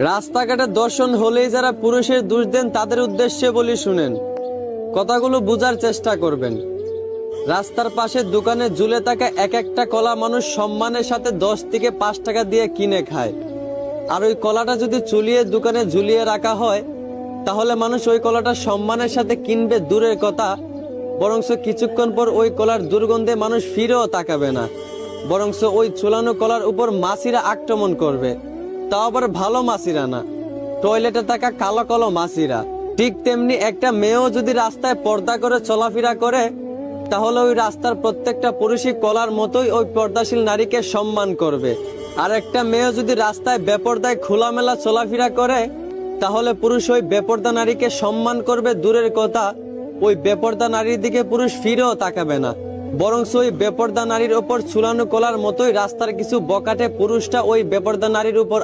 রাস্তাঘাটে দর্শন হলেই যারা পুরুষের দোষ দেন তাদের উদ্দেশ্যে বলি শুনেন, কথাগুলো বুঝার চেষ্টা করবেন। রাস্তার পাশে দোকানে ঝুলে থাকা এক একটা কলা মানুষ সম্মানের সাথে 10 থেকে 5 টাকা দিয়ে কিনে খায়। আর ওই কলাটা যদি চুলিয়ে দোকানে ঝুলিয়ে রাখা হয় তাহলে মানুষ ওই কলাটা সম্মানের সাথে কিনবে দূরের কথা, বরঞ্চ কিছুক্ষণ পর ওই কলার দুর্গন্ধে মানুষ ফিরেও তাকাবে না, বরঞ্চ ওই চুলানো কলার উপর মাছিরা আক্রমণ করবে। তাও আবার ভালো মাছিরা না, টয়লেটে থাকা কালো কালো মাছিরা। ঠিক তেমনি একটা মেয়েও যদি রাস্তায় পর্দা করে চলাফেরা করে তাহলে ওই রাস্তার প্রত্যেকটা পুরুষই কলার মতোই ওই পর্দাশীল নারীকে সম্মান করবে। আর একটা মেয়ে যদি রাস্তায় বেপর্দায় খোলামেলা চলাফেরা করে তাহলে পুরুষ ওই বেপর্দা নারীকে সম্মান করবে দূরের কথা, ওই বেপর্দা নারীর দিকে পুরুষ ফিরেও তাকাবে না, বরঞ্চ ওই বেপর্দা নারীর ওপর ঝুলানো কলার মতোই রাস্তার কিছু বকাটে পুরুষটা ওই বেপর্দা নারীর উপর